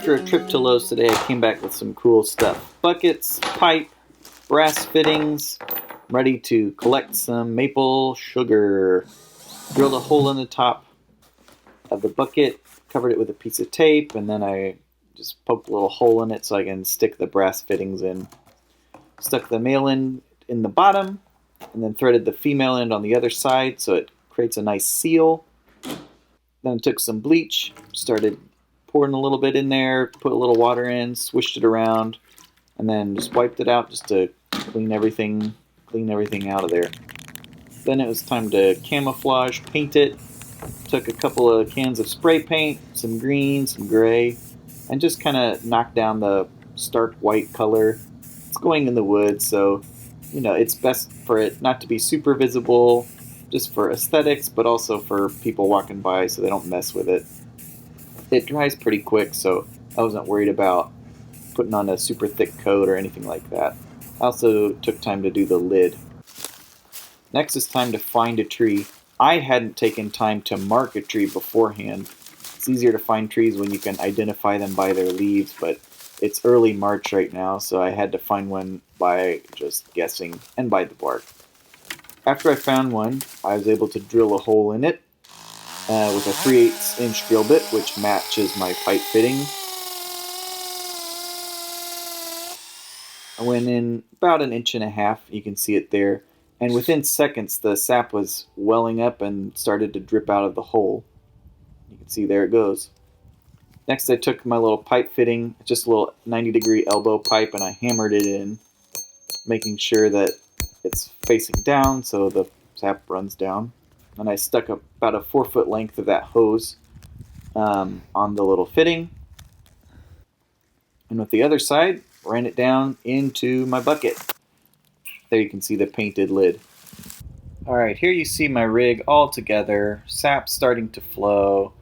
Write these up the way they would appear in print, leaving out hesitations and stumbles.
After a trip to Lowe's today, I came back with some cool stuff. Buckets, pipe, brass fittings. I'm ready to collect some maple sugar. Drilled a hole in the top of the bucket, covered it with a piece of tape, and then I just poked a little hole in it so I can stick the brass fittings in. Stuck the male end in the bottom, and then threaded the female end on the other side so it creates a nice seal. Then I took some bleach, started pouring a little bit in there, put a little water in, swished it around, and then just wiped it out just to clean everything out of there. Then it was time to camouflage, paint it. Took a couple of cans of spray paint, some green, some gray, and just kind of knocked down the stark white color. It's going in the wood, so it's best for it not to be super visible, just for aesthetics, but also for people walking by so they don't mess with it. It dries pretty quick, so I wasn't worried about putting on a super thick coat or anything like that. I also took time to do the lid. Next is time to find a tree. I hadn't taken time to mark a tree beforehand. It's easier to find trees when you can identify them by their leaves, but it's early March right now, so I had to find one by just guessing and by the bark. After I found one, I was able to drill a hole in it with a 3/8 inch drill bit, which matches my pipe fitting. I went in about 1.5 inches, you can see it there, and within seconds the sap was welling up and started to drip out of the hole. You can see there it goes. Next I took my little pipe fitting, just a little 90-degree elbow pipe, and I hammered it in, making sure that it's facing down so the sap runs down. And I stuck about a 4-foot length of that hose on the little fitting. And with the other side, ran it down into my bucket. There you can see the painted lid. Alright, here you see my rig all together. Sap's starting to flow,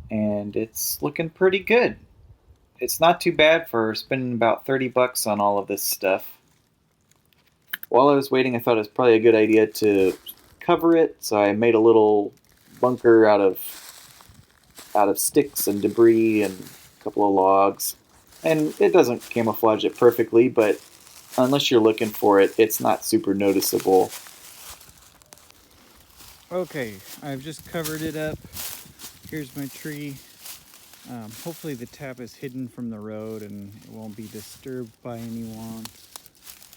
and it's looking pretty good. It's not too bad for spending about $30 on all of this stuff. While I was waiting, I thought it was probably a good idea to cover it, so I made a little bunker out of sticks and debris and a couple of logs. And it doesn't camouflage it perfectly, but unless you're looking for it, it's not super noticeable. Okay, I've just covered it up. Here's my tree. Hopefully the tap is hidden from the road and it won't be disturbed by anyone.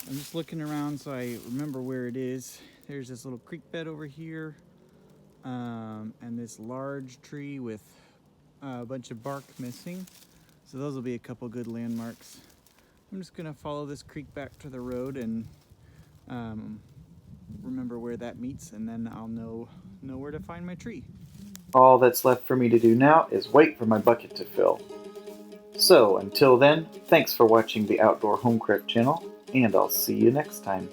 I'm just looking around so I remember where it is. There's this little creek bed over here, and this large tree with a bunch of bark missing. So those will be a couple good landmarks. I'm just gonna follow this creek back to the road and remember where that meets, and then I'll know where to find my tree. All that's left for me to do now is wait for my bucket to fill. So until then, thanks for watching the Outdoor Homecraft channel, and I'll see you next time.